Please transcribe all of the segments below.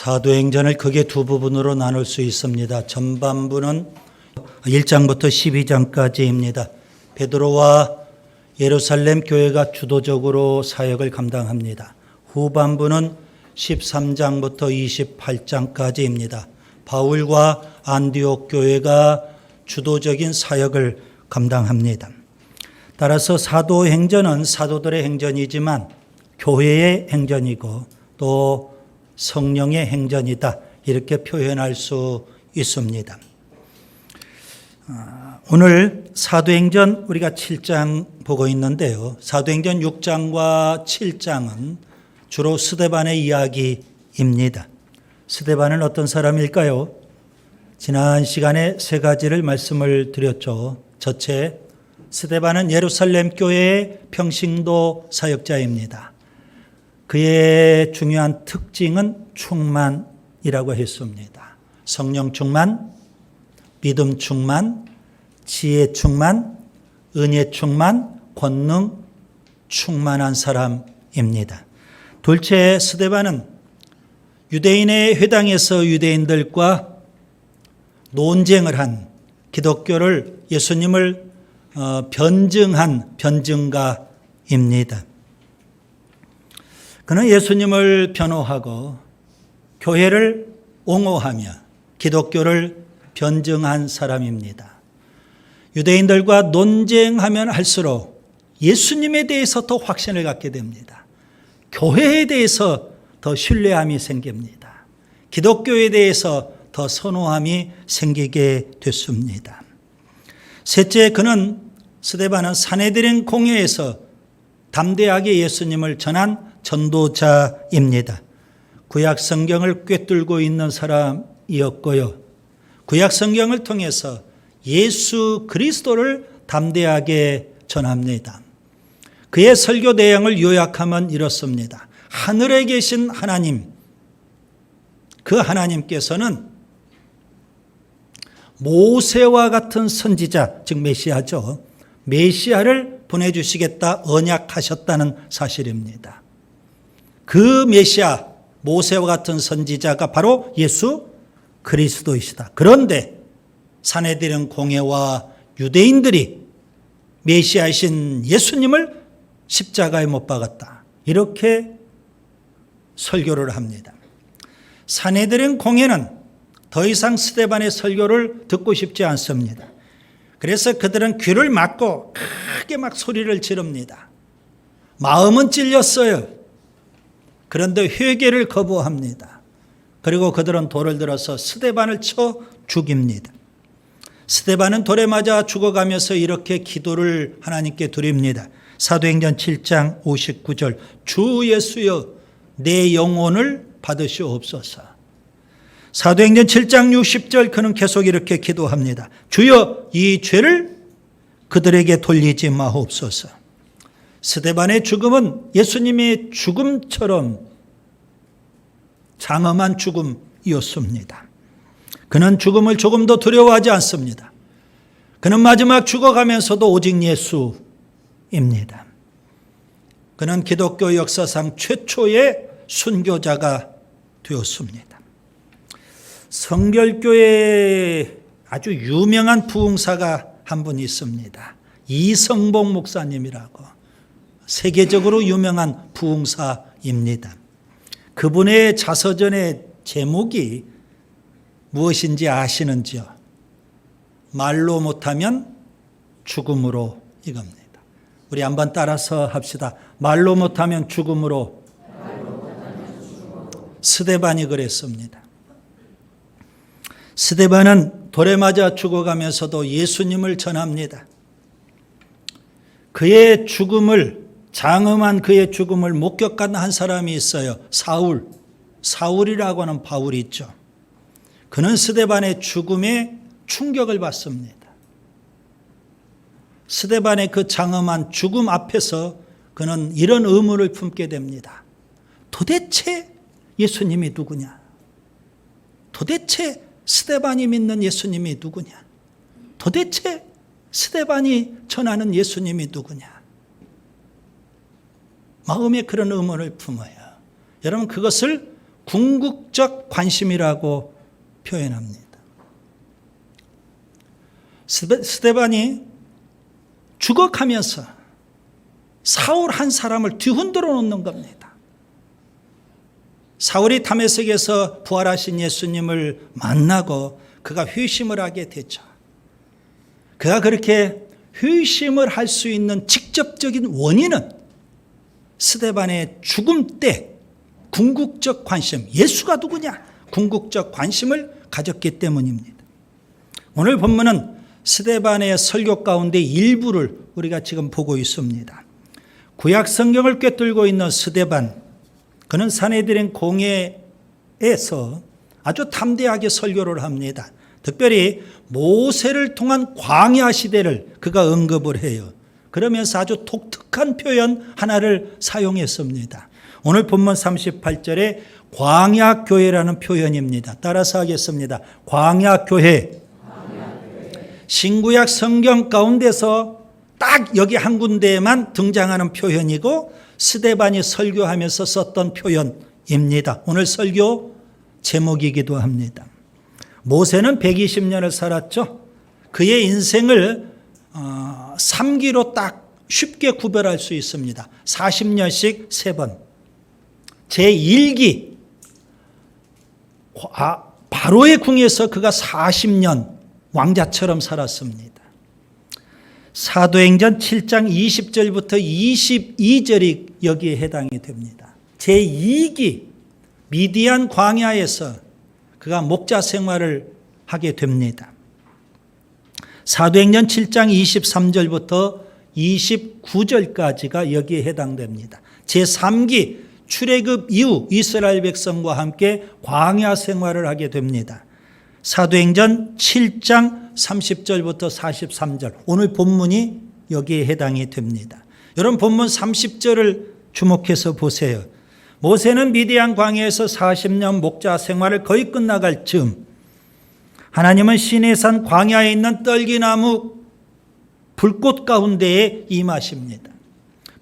사도행전을 크게 두 부분으로 나눌 수 있습니다. 전반부는 1장부터 12장까지입니다. 베드로와 예루살렘 교회가 주도적으로 사역을 감당합니다. 후반부는 13장부터 28장까지입니다. 바울과 안디옥 교회가 주도적인 사역을 감당합니다. 따라서 사도행전은 사도들의 행전이지만 교회의 행전이고 또 성령의 행전이다, 이렇게 표현할 수 있습니다. 오늘 사도행전 우리가 7장 보고 있는데요. 사도행전 6장과 7장은 주로 스데반의 이야기입니다. 스데반은 어떤 사람일까요? 지난 시간에 세 가지를 말씀을 드렸죠. 첫째, 스데반은 예루살렘 교회의 평신도 사역자입니다. 그의 중요한 특징은 충만이라고 했습니다. 성령 충만, 믿음 충만, 지혜 충만, 은혜 충만, 권능 충만한 사람입니다. 둘째, 스데반은 유대인의 회당에서 유대인들과 논쟁을 한, 기독교를, 예수님을 변증한 변증가입니다. 그는 예수님을 변호하고 교회를 옹호하며 기독교를 변증한 사람입니다. 유대인들과 논쟁하면 할수록 예수님에 대해서 더 확신을 갖게 됩니다. 교회에 대해서 더 신뢰함이 생깁니다. 기독교에 대해서 더 선호함이 생기게 됐습니다. 셋째, 스데반은 산헤드린 공회에서 담대하게 예수님을 전한 전도자입니다. 구약 성경을 꿰뚫고 있는 사람이었고요. 구약 성경을 통해서 예수 그리스도를 담대하게 전합니다. 그의 설교 내용을 요약하면 이렇습니다. 하늘에 계신 하나님, 그 하나님께서는 모세와 같은 선지자, 즉 메시아죠. 메시아를 보내주시겠다 언약하셨다는 사실입니다. 그 메시아, 모세와 같은 선지자가 바로 예수 그리스도이시다. 그런데 산헤드린 공회와 유대인들이 메시아이신 예수님을 십자가에 못 박았다, 이렇게 설교를 합니다. 산헤드린 공회는 더 이상 스데반의 설교를 듣고 싶지 않습니다. 그래서 그들은 귀를 막고 크게 막 소리를 지릅니다. 마음은 찔렸어요. 그런데 회개를 거부합니다. 그리고 그들은 돌을 들어서 스데반을 쳐 죽입니다. 스데반은 돌에 맞아 죽어가면서 이렇게 기도를 하나님께 드립니다. 사도행전 7장 59절, 주 예수여 내 영혼을 받으시옵소서. 사도행전 7장 60절, 그는 계속 이렇게 기도합니다. 주여 이 죄를 그들에게 돌리지 마옵소서. 스데반의 죽음은 예수님의 죽음처럼 장엄한 죽음이었습니다. 그는 죽음을 조금도 두려워하지 않습니다. 그는 마지막 죽어가면서도 오직 예수입니다. 그는 기독교 역사상 최초의 순교자가 되었습니다. 성결교회에 아주 유명한 부흥사가 한 분 있습니다. 이성복 목사님이라고 세계적으로 유명한 부흥사입니다. 그분의 자서전의 제목이 무엇인지 아시는지요? 말로 못하면 죽음으로, 이겁니다. 우리 한번 따라서 합시다. 말로 못하면 죽음으로. 스데반이 그랬습니다. 스데반은 돌에 맞아 죽어가면서도 예수님을 전합니다. 그의 죽음을, 장엄한 그의 죽음을 목격한 한 사람이 있어요. 사울이라고 하는 바울이 있죠. 그는 스데반의 죽음에 충격을 받습니다. 스데반의 그 장엄한 죽음 앞에서 그는 이런 의문을 품게 됩니다. 도대체 예수님이 누구냐? 도대체 스데반이 믿는 예수님이 누구냐? 도대체 스데반이 전하는 예수님이 누구냐? 마음에 그런 의문을 품어요. 여러분, 그것을 궁극적 관심이라고 표현합니다. 스데반이 죽어가면서 사울 한 사람을 뒤흔들어 놓는 겁니다. 사울이 다메섹에서 부활하신 예수님을 만나고 그가 회심을 하게 되죠. 그가 그렇게 회심을 할 수 있는 직접적인 원인은 스데반의 죽음 때 궁극적 관심, 예수가 누구냐? 궁극적 관심을 가졌기 때문입니다. 오늘 본문은 스데반의 설교 가운데 일부를 우리가 지금 보고 있습니다. 구약 성경을 꿰뚫고 있는 스데반, 그는 산헤드린 공회에서 아주 담대하게 설교를 합니다. 특별히 모세를 통한 광야 시대를 그가 언급을 해요. 그러면서 아주 독특한 표현 하나를 사용했습니다. 오늘 본문 38절에 광야교회라는 표현입니다. 따라서 하겠습니다. 광야교회. 신구약 성경 가운데서 딱 여기 한 군데에만 등장하는 표현이고 스데반이 설교하면서 썼던 표현입니다. 오늘 설교 제목이기도 합니다. 모세는 120년을 살았죠. 그의 인생을 3기로 딱 쉽게 구별할 수 있습니다. 40년씩 3번. 제1기 바로의 궁에서 그가 40년 왕자처럼 살았습니다. 사도행전 7장 20절부터 22절이 여기에 해당이 됩니다. 제2기 미디안 광야에서 그가 목자 생활을 하게 됩니다. 사도행전 7장 23절부터 29절까지가 여기에 해당됩니다. 제3기 출애굽 이후 이스라엘 백성과 함께 광야 생활을 하게 됩니다. 사도행전 7장 30절부터 43절, 오늘 본문이 여기에 해당이 됩니다. 여러분 본문 30절을 주목해서 보세요. 모세는 미디안 광야에서 40년 목자 생활을 거의 끝나갈 즈음 하나님은 시내산 광야에 있는 떨기나무 불꽃 가운데에 임하십니다.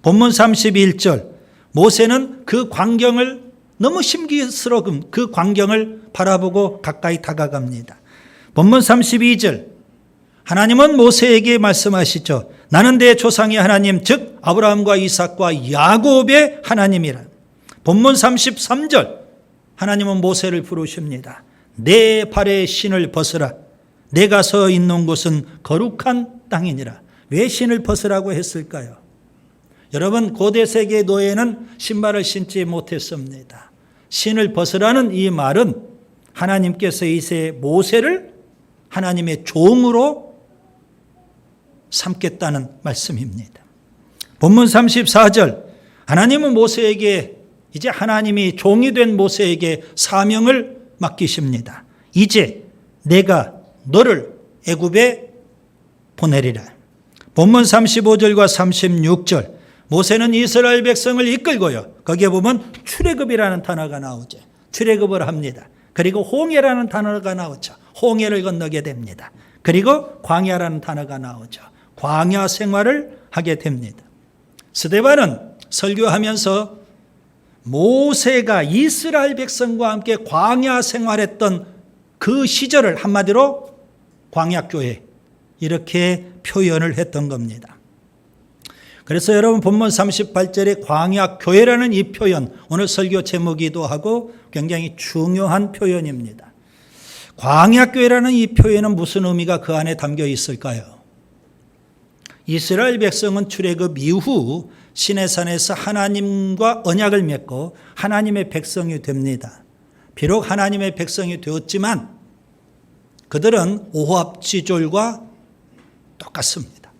본문 31절, 모세는 그 광경을 너무 신기스러운 그 광경을 바라보고 가까이 다가갑니다. 본문 32절, 하나님은 모세에게 말씀하시죠. 나는 내 조상의 하나님, 즉 아브라함과 이삭과 야곱의 하나님이라. 본문 33절, 하나님은 모세를 부르십니다. 내 발에 신을 벗으라. 내가 서 있는 곳은 거룩한 땅이니라. 왜 신을 벗으라고 했을까요? 여러분, 고대 세계 노예는 신발을 신지 못했습니다. 신을 벗으라는 이 말은 하나님께서 이제 모세를 하나님의 종으로 삼겠다는 말씀입니다. 본문 34절, 하나님은 모세에게, 이제 하나님이 종이 된 모세에게 사명을 맡기십니다. 이제 내가 너를 애굽에 보내리라. 본문 35절과 36절, 모세는 이스라엘 백성을 이끌고요. 거기에 보면 출애굽이라는 단어가 나오죠. 출애굽을 합니다. 그리고 홍해라는 단어가 나오죠. 홍해를 건너게 됩니다. 그리고 광야라는 단어가 나오죠. 광야 생활을 하게 됩니다. 스데반은 설교하면서 모세가 이스라엘 백성과 함께 광야 생활했던 그 시절을 한마디로 광야교회, 이렇게 표현을 했던 겁니다. 그래서 여러분 본문 38절에 광야교회라는 이 표현, 오늘 설교 제목이기도 하고 굉장히 중요한 표현입니다. 광야교회라는 이 표현은 무슨 의미가 그 안에 담겨 있을까요? 이스라엘 백성은 출애굽 이후 시내산에서 하나님과 언약을 맺고 하나님의 백성이 됩니다. 비록 하나님의 백성이 되었지만 그들은 오합지졸과 똑같습니다.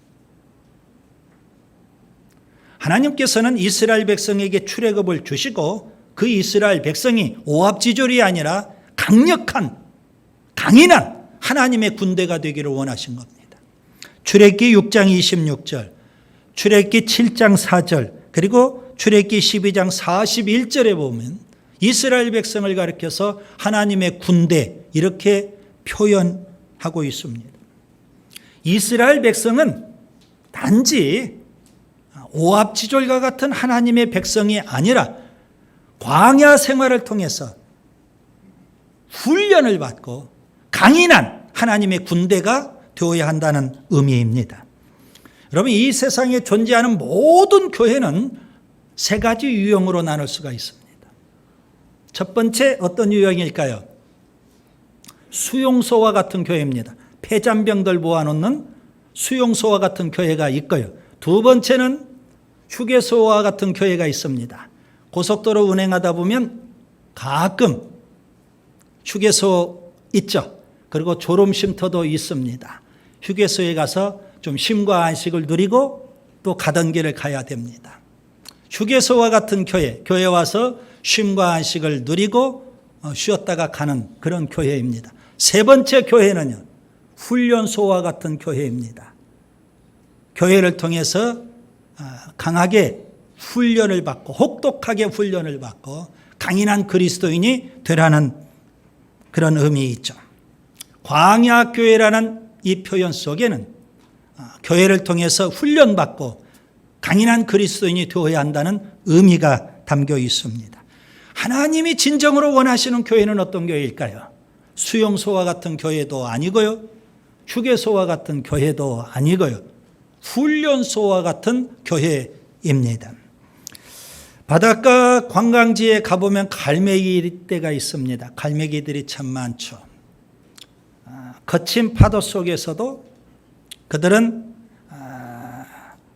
하나님께서는 이스라엘 백성에게 출애굽을 주시고 그 이스라엘 백성이 오합지졸이 아니라 강력한, 강인한 하나님의 군대가 되기를 원하신 겁니다. 출애굽기 6장 26절, 출애굽기 7장 4절, 그리고 출애굽기 12장 41절에 보면 이스라엘 백성을 가리켜서 하나님의 군대, 이렇게 표현하고 있습니다. 이스라엘 백성은 단지 오합지졸과 같은 하나님의 백성이 아니라 광야 생활을 통해서 훈련을 받고 강인한 하나님의 군대가 되어야 한다는 의미입니다. 여러분, 이 세상에 존재하는 모든 교회는 세 가지 유형으로 나눌 수가 있습니다. 첫 번째, 어떤 유형일까요? 수용소와 같은 교회입니다. 폐잔병들 모아놓는 수용소와 같은 교회가 있고요. 두 번째는 휴게소와 같은 교회가 있습니다. 고속도로 운행하다 보면 가끔 휴게소 있죠. 그리고 졸음쉼터도 있습니다. 휴게소에 가서 좀 쉼과 안식을 누리고 또 가던 길을 가야 됩니다. 휴게소와 같은 교회 와서 쉼과 안식을 누리고 쉬었다가 가는 그런 교회입니다. 세 번째 교회는요, 훈련소와 같은 교회입니다. 교회를 통해서 강하게 훈련을 받고 혹독하게 훈련을 받고 강인한 그리스도인이 되라는 그런 의미 있죠. 광야교회라는 이 표현 속에는 교회를 통해서 훈련받고 강인한 그리스도인이 되어야 한다는 의미가 담겨 있습니다. 하나님이 진정으로 원하시는 교회는 어떤 교회일까요? 수용소와 같은 교회도 아니고요, 휴게소와 같은 교회도 아니고요, 훈련소와 같은 교회입니다. 바닷가 관광지에 가보면 갈매기 떼가 있습니다. 갈매기들이 참 많죠. 거친 파도 속에서도 그들은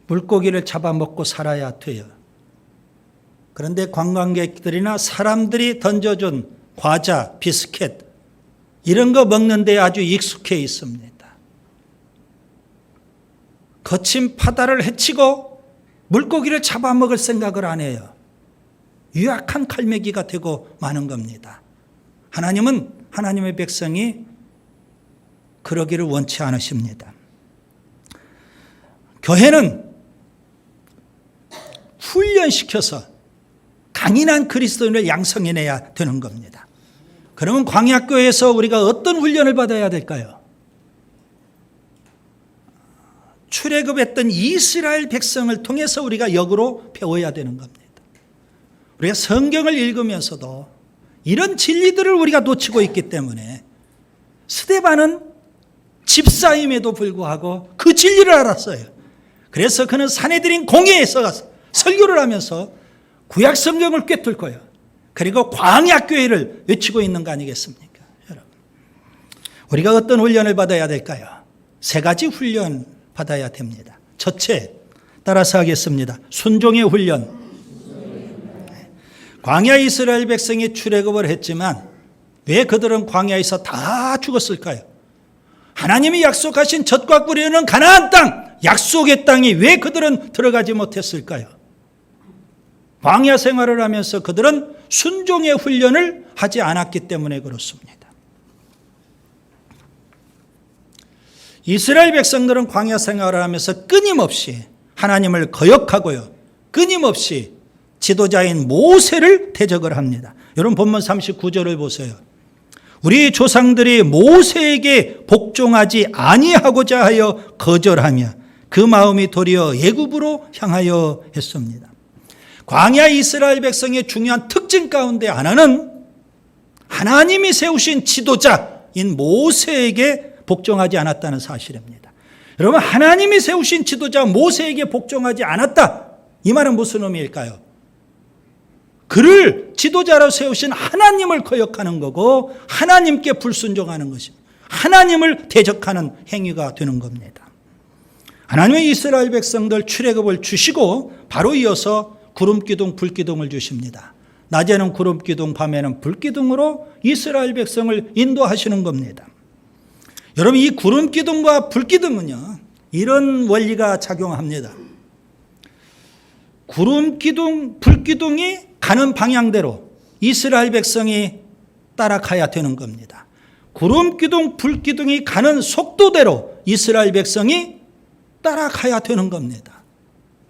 물고기를 잡아먹고 살아야 돼요. 그런데 관광객들이나 사람들이 던져준 과자, 비스켓 이런 거 먹는 데 아주 익숙해 있습니다. 거친 바다를 헤치고 물고기를 잡아먹을 생각을 안 해요. 유약한 갈매기가 되고 마는 겁니다. 하나님은 하나님의 백성이 그러기를 원치 않으십니다. 교회는 훈련시켜서 강인한 그리스도인을 양성해내야 되는 겁니다. 그러면 광야교회에서 우리가 어떤 훈련을 받아야 될까요? 출애굽했던 이스라엘 백성을 통해서 우리가 역으로 배워야 되는 겁니다. 우리가 성경을 읽으면서도 이런 진리들을 우리가 놓치고 있기 때문에 스데반은 집사임에도 불구하고 그 진리를 알았어요. 그래서 그는 산헤드린 공회에서 가서 설교를 하면서 구약 성경을 꿰뚫고요, 그리고 광야교회를 외치고 있는 거 아니겠습니까? 여러분, 우리가 어떤 훈련을 받아야 될까요? 세 가지 훈련 받아야 됩니다. 첫째, 따라서 하겠습니다. 순종의 훈련. 광야 이스라엘 백성이 출애굽을 했지만 왜 그들은 광야에서 다 죽었을까요? 하나님이 약속하신 젖과 꿀이 흐르는 가나안 땅, 약속의 땅이 왜 그들은 들어가지 못했을까요? 광야 생활을 하면서 그들은 순종의 훈련을 하지 않았기 때문에 그렇습니다. 이스라엘 백성들은 광야 생활을 하면서 끊임없이 하나님을 거역하고요, 끊임없이 지도자인 모세를 대적을 합니다. 여러분, 본문 39절을 보세요. 우리 조상들이 모세에게 복종하지 아니하고자 하여 거절하며 그 마음이 도리어 애굽으로 향하여 했습니다. 광야 이스라엘 백성의 중요한 특징 가운데 하나는 하나님이 세우신 지도자인 모세에게 복종하지 않았다는 사실입니다. 여러분, 하나님이 세우신 지도자 모세에게 복종하지 않았다, 이 말은 무슨 의미일까요? 그를 지도자로 세우신 하나님을 거역하는 거고 하나님께 불순종하는 것입니다. 하나님을 대적하는 행위가 되는 겁니다. 하나님은 이스라엘 백성들 출애굽을 주시고 바로 이어서 구름기둥, 불기둥을 주십니다. 낮에는 구름기둥, 밤에는 불기둥으로 이스라엘 백성을 인도하시는 겁니다. 여러분, 이 구름기둥과 불기둥은요, 이런 원리가 작용합니다. 구름기둥, 불기둥이 가는 방향대로 이스라엘 백성이 따라가야 되는 겁니다. 구름기둥, 불기둥이 가는 속도대로 이스라엘 백성이 따라가야 되는 겁니다.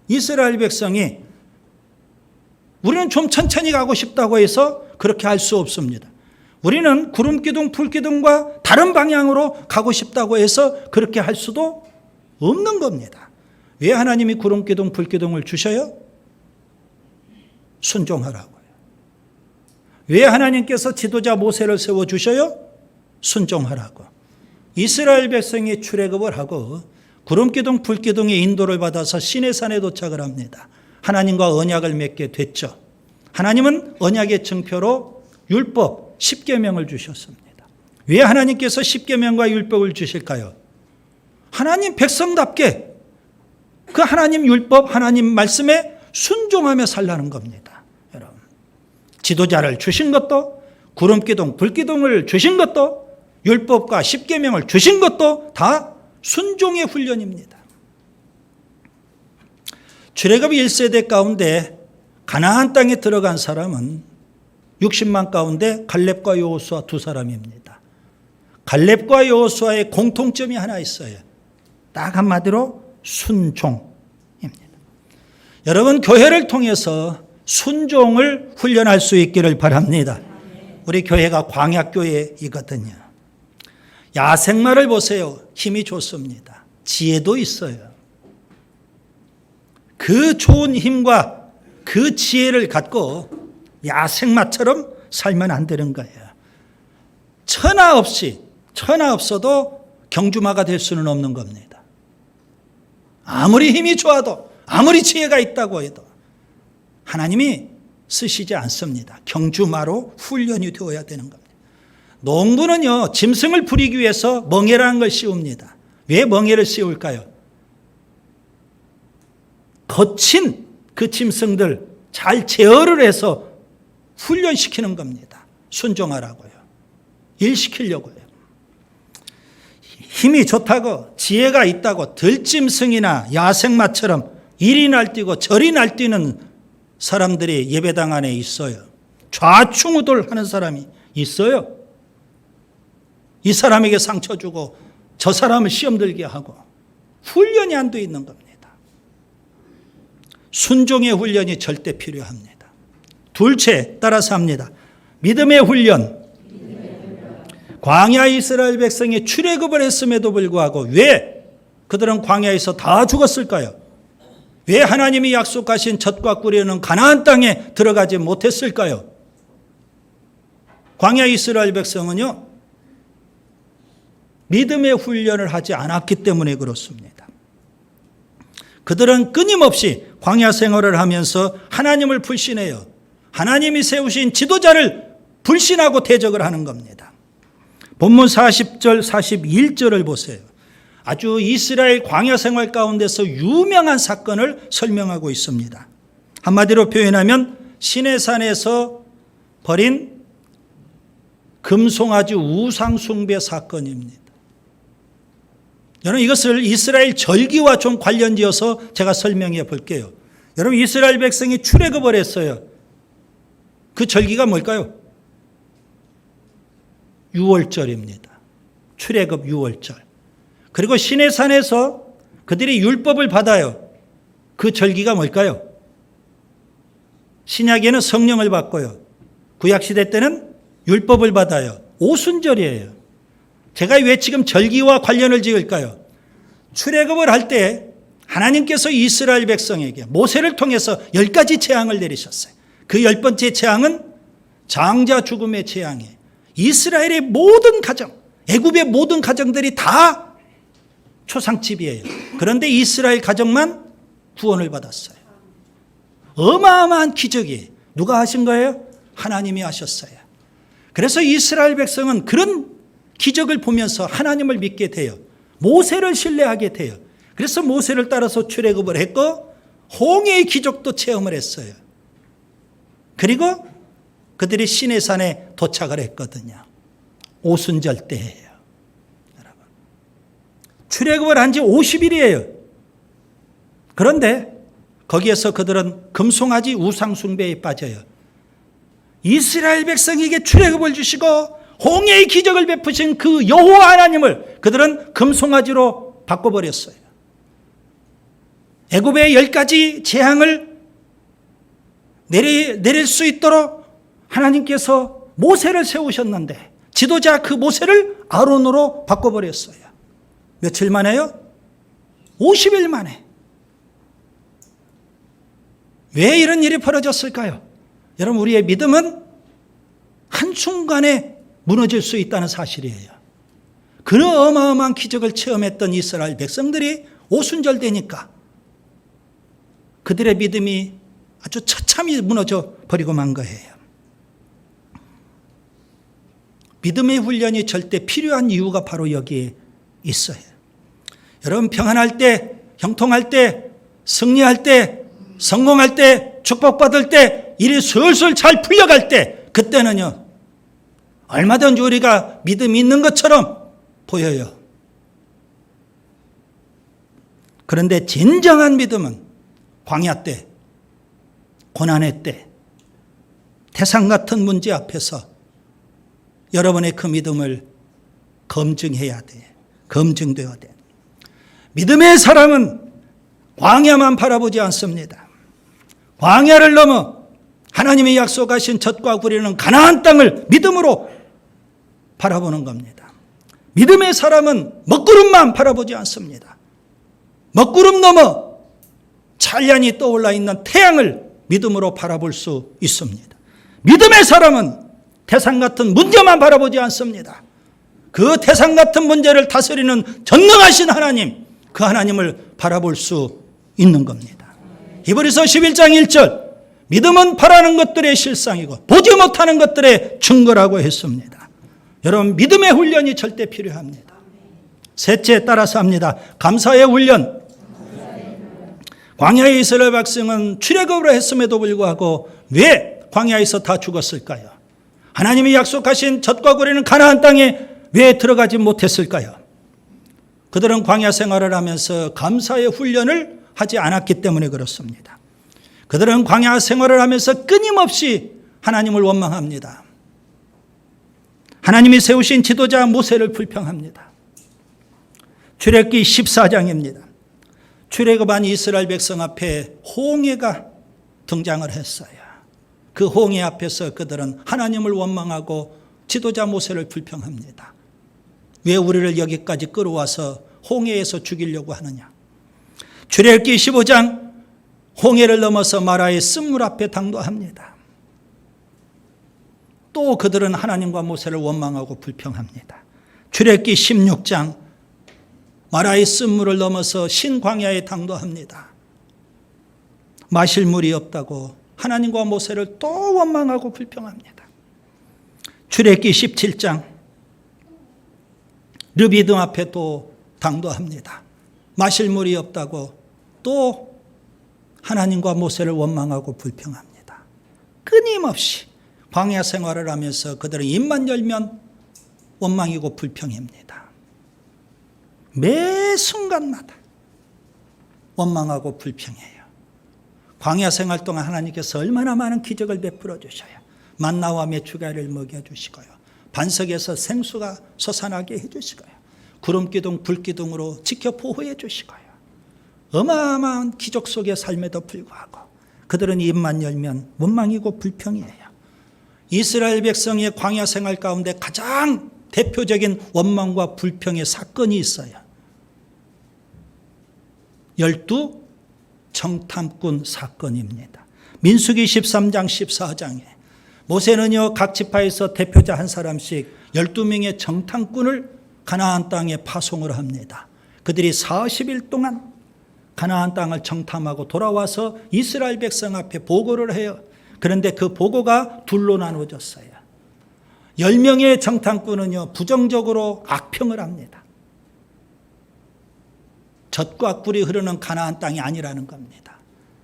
이스라엘 백성이 우리는 좀 천천히 가고 싶다고 해서 그렇게 할 수 없습니다. 우리는 구름기둥, 불기둥과 다른 방향으로 가고 싶다고 해서 그렇게 할 수도 없는 겁니다. 왜 하나님이 구름기둥, 불기둥을 주셔요? 순종하라고요. 왜 하나님께서 지도자 모세를 세워주셔요? 순종하라고. 이스라엘 백성이 출애굽을 하고 구름기둥 불기둥의 인도를 받아서 시내산에 도착을 합니다. 하나님과 언약을 맺게 됐죠. 하나님은 언약의 증표로 율법 10계명을 주셨습니다. 왜 하나님께서 10계명과 율법을 주실까요? 하나님 백성답게 그 하나님 율법, 하나님 말씀에 순종하며 살라는 겁니다. 여러분, 지도자를 주신 것도, 구름기둥, 불기둥을 주신 것도, 율법과 10계명을 주신 것도 다 순종의 훈련입니다. 출애굽 1세대 가운데 가나안 땅에 들어간 사람은 60만 가운데 갈렙과 여호수아 두 사람입니다. 갈렙과 여호수아의 공통점이 하나 있어요. 딱 한마디로 순종입니다. 여러분, 교회를 통해서 순종을 훈련할 수 있기를 바랍니다. 우리 교회가 광야교회이거든요. 야생마를 보세요. 힘이 좋습니다. 지혜도 있어요. 그 좋은 힘과 그 지혜를 갖고 야생마처럼 살면 안 되는 거예요. 천하 없어도 경주마가 될 수는 없는 겁니다. 아무리 힘이 좋아도, 아무리 지혜가 있다고 해도 하나님이 쓰시지 않습니다. 경주마로 훈련이 되어야 되는 겁니다. 농부는요, 짐승을 부리기 위해서 멍에라는 걸 씌웁니다. 왜 멍에를 씌울까요? 거친 그 짐승들 잘 제어를 해서 훈련시키는 겁니다. 순종하라고요. 일시키려고요. 힘이 좋다고, 지혜가 있다고 들짐승이나 야생마처럼 이리 날뛰고 저리 날뛰는 사람들이 예배당 안에 있어요. 좌충우돌 하는 사람이 있어요. 이 사람에게 상처 주고 저 사람을 시험 들게 하고 훈련이 안 돼 있는 겁니다. 순종의 훈련이 절대 필요합니다. 둘째, 따라서 합니다. 믿음의 훈련. 광야 이스라엘 백성이 출애굽을 했음에도 불구하고 왜 그들은 광야에서 다 죽었을까요? 왜 하나님이 약속하신 젖과 꿀이 흐르는 가나안 땅에 들어가지 못했을까요? 광야 이스라엘 백성은요, 믿음의 훈련을 하지 않았기 때문에 그렇습니다. 그들은 끊임없이 광야 생활을 하면서 하나님을 불신해요. 하나님이 세우신 지도자를 불신하고 대적을 하는 겁니다. 본문 40절, 41절을 보세요. 아주 이스라엘 광야 생활 가운데서 유명한 사건을 설명하고 있습니다. 한마디로 표현하면 시내산에서 벌인 금송아지 우상숭배 사건입니다. 여러분, 이것을 이스라엘 절기와 좀 관련지어서 제가 설명해 볼게요. 여러분, 이스라엘 백성이 출애굽을 했어요. 그 절기가 뭘까요? 유월절입니다. 출애굽 유월절. 그리고 시내산에서 그들이 율법을 받아요. 그 절기가 뭘까요? 신약에는 성령을 받고요. 구약시대 때는 율법을 받아요. 오순절이에요. 제가 왜 지금 절기와 관련을 지을까요? 출애굽을 할 때 하나님께서 이스라엘 백성에게 모세를 통해서 10가지 재앙을 내리셨어요. 그 10번째 재앙은 장자 죽음의 재앙이에요. 이스라엘의 모든 가정, 애굽의 모든 가정들이 다 초상집이에요. 그런데 이스라엘 가정만 구원을 받았어요. 어마어마한 기적이에요. 누가 하신 거예요? 하나님이 하셨어요. 그래서 이스라엘 백성은 그런 기적을 보면서 하나님을 믿게 돼요. 모세를 신뢰하게 돼요. 그래서 모세를 따라서 출애굽을 했고 홍해의 기적도 체험을 했어요. 그리고 그들이 시내산에 도착을 했거든요. 오순절 때예요. 여러분, 출애굽을 한 지 50일이에요. 그런데 거기에서 그들은 금송아지 우상숭배에 빠져요. 이스라엘 백성에게 출애굽을 주시고 홍해의 기적을 베푸신 그 여호와 하나님을 그들은 금송아지로 바꿔버렸어요. 애굽의 10가지 재앙을 내릴 수 있도록 하나님께서 모세를 세우셨는데 지도자 그 모세를 아론으로 바꿔버렸어요. 며칠 만에요? 50일 만에. 왜 이런 일이 벌어졌을까요? 여러분, 우리의 믿음은 한순간에 무너질 수 있다는 사실이에요. 그런 어마어마한 기적을 체험했던 이스라엘 백성들이 오순절되니까 그들의 믿음이 아주 처참히 무너져 버리고 만 거예요. 믿음의 훈련이 절대 필요한 이유가 바로 여기에 있어요. 여러분, 평안할 때, 형통할 때, 승리할 때, 성공할 때, 축복받을 때, 일이 술술 잘 풀려갈 때, 그때는요, 얼마든지 우리가 믿음이 있는 것처럼 보여요. 그런데 진정한 믿음은 광야 때, 고난의 때, 태산 같은 문제 앞에서 여러분의 그 믿음을 검증해야 돼. 검증되어야 돼. 믿음의 사람은 광야만 바라보지 않습니다. 광야를 넘어 하나님이 약속하신 젖과 꿀이는 가나안 땅을 믿음으로 바라보는 겁니다. 믿음의 사람은 먹구름만 바라보지 않습니다. 먹구름 넘어 찬란히 떠올라 있는 태양을 믿음으로 바라볼 수 있습니다. 믿음의 사람은 태산 같은 문제만 바라보지 않습니다. 그 태산 같은 문제를 다스리는 전능하신 하나님, 그 하나님을 바라볼 수 있는 겁니다. 히브리서 11장 1절, 믿음은 바라는 것들의 실상이고 보지 못하는 것들의 증거라고 했습니다. 여러분, 믿음의 훈련이 절대 필요합니다. 셋째, 따라서 합니다. 감사의 훈련. 광야의 이스라엘 백성은 출애굽을 했음에도 불구하고 왜 광야에서 다 죽었을까요? 하나님이 약속하신 젖과 꿀이는 가나안 땅에 왜 들어가지 못했을까요? 그들은 광야 생활을 하면서 감사의 훈련을 하지 않았기 때문에 그렇습니다. 그들은 광야 생활을 하면서 끊임없이 하나님을 원망합니다. 하나님이 세우신 지도자 모세를 불평합니다. 출애굽기 14장입니다. 출애굽한 이스라엘 백성 앞에 홍해가 등장을 했어요. 그 홍해 앞에서 그들은 하나님을 원망하고 지도자 모세를 불평합니다. 왜 우리를 여기까지 끌어와서 홍해에서 죽이려고 하느냐. 출애굽기 15장 홍해를 넘어서 마라의 쓴물 앞에 당도합니다. 또 그들은 하나님과 모세를 원망하고 불평합니다. 출애굽기 16장 마라의 쓴물을 넘어서 신광야에 당도합니다. 마실 물이 없다고 하나님과 모세를 또 원망하고 불평합니다. 출애굽기 17장 르비dim 앞에 또 당도합니다. 마실 물이 없다고 또 하나님과 모세를 원망하고 불평합니다. 끊임없이 광야 생활을 하면서 그들은 입만 열면 원망이고 불평입니다. 매 순간마다 원망하고 불평해요. 광야 생활 동안 하나님께서 얼마나 많은 기적을 베풀어 주셔요. 만나와 메추가를 먹여주시고요. 반석에서 생수가 솟아나게 해주시고요. 구름기둥 불기둥으로 지켜 보호해 주시고요. 어마어마한 기적 속의 삶에도 불구하고 그들은 입만 열면 원망이고 불평이에요. 이스라엘 백성의 광야 생활 가운데 가장 대표적인 원망과 불평의 사건이 있어요. 12 정탐꾼 사건입니다. 민수기 13장 14장에 모세는요 각 지파에서 대표자 한 사람씩 12명의 정탐꾼을 가나안 땅에 파송을 합니다. 그들이 40일 동안 가나안 땅을 정탐하고 돌아와서 이스라엘 백성 앞에 보고를 해요. 그런데 그 보고가 둘로 나눠졌어요. 10명의 정탐꾼은요 부정적으로 악평을 합니다. 젖과 꿀이 흐르는 가나안 땅이 아니라는 겁니다.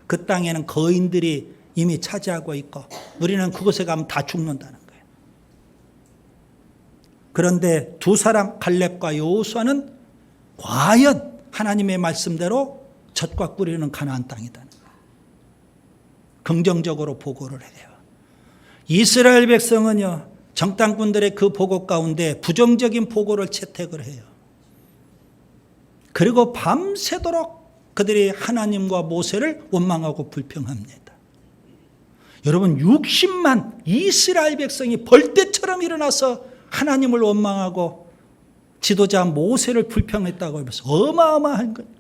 그 땅에는 거인들이 이미 차지하고 있고 우리는 그곳에 가면 다 죽는다는 거예요. 그런데 두 사람 갈렙과 여호수아는 과연 하나님의 말씀대로 젖과 꿀이 흐르는 가나안 땅이다는 거예요. 긍정적으로 보고를 해요. 이스라엘 백성은요 정탐꾼들의 그 보고 가운데 부정적인 보고를 채택을 해요. 그리고 밤새도록 그들이 하나님과 모세를 원망하고 불평합니다. 여러분 60만 이스라엘 백성이 벌떼처럼 일어나서 하나님을 원망하고 지도자 모세를 불평했다고 하면서 어마어마한 거예요.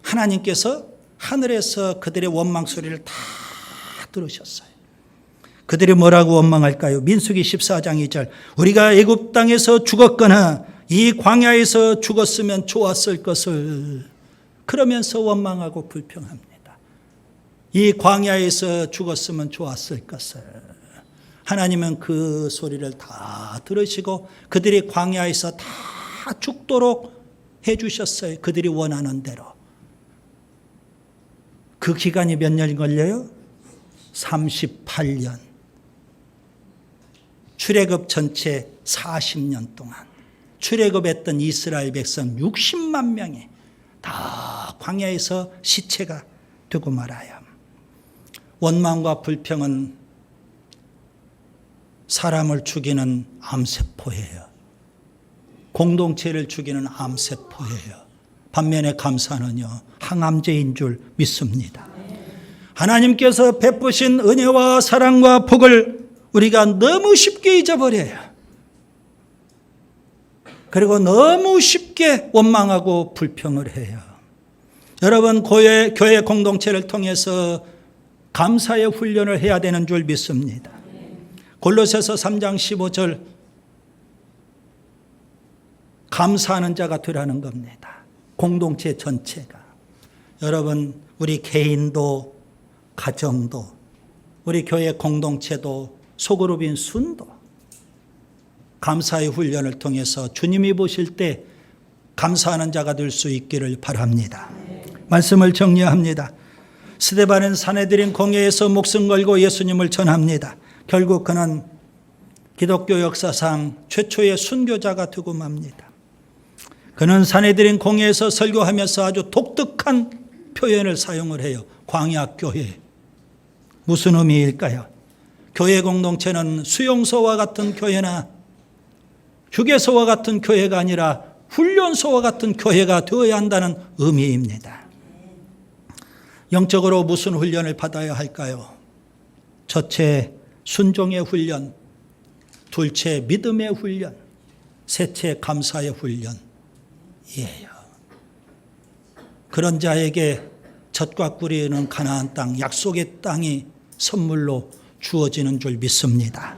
하나님께서 하늘에서 그들의 원망 소리를 다 들으셨어요. 그들이 뭐라고 원망할까요? 민수기 14장 2절. 우리가 애굽 땅에서 죽었거나 이 광야에서 죽었으면 좋았을 것을, 그러면서 원망하고 불평합니다. 이 광야에서 죽었으면 좋았을 것을. 하나님은 그 소리를 다 들으시고 그들이 광야에서 다 죽도록 해주셨어요. 그들이 원하는 대로. 그 기간이 몇 년 걸려요? 38년. 출애굽 전체 40년 동안 출애굽했던 이스라엘 백성 60만 명이 다 광야에서 시체가 되고 말아요. 원망과 불평은 사람을 죽이는 암세포예요. 공동체를 죽이는 암세포예요. 반면에 감사는요, 항암제인 줄 믿습니다. 하나님께서 베푸신 은혜와 사랑과 복을 우리가 너무 쉽게 잊어버려요. 그리고 너무 쉽게 원망하고 불평을 해요. 여러분, 교회 공동체를 통해서 감사의 훈련을 해야 되는 줄 믿습니다. 골로새서 3장 15절, 감사하는 자가 되라는 겁니다. 공동체 전체가. 여러분, 우리 개인도, 가정도, 우리 교회 공동체도, 소그룹인 순도 감사의 훈련을 통해서 주님이 보실 때 감사하는 자가 될 수 있기를 바랍니다. 말씀을 정리합니다. 스데반은 사내들인 공회에서 목숨 걸고 예수님을 전합니다. 결국 그는 기독교 역사상 최초의 순교자가 되고 맙니다. 그는 사내들인 공회에서 설교하면서 아주 독특한 표현을 사용을 해요. 광야교회. 무슨 의미일까요? 교회 공동체는 수용소와 같은 교회나 휴게소와 같은 교회가 아니라 훈련소와 같은 교회가 되어야 한다는 의미입니다. 영적으로 무슨 훈련을 받아야 할까요? 첫째, 순종의 훈련. 둘째, 믿음의 훈련. 셋째, 감사의 훈련이에요. 그런 자에게 젖과 꿀이 있는 가나안 땅, 약속의 땅이 선물로 주어지는 줄 믿습니다.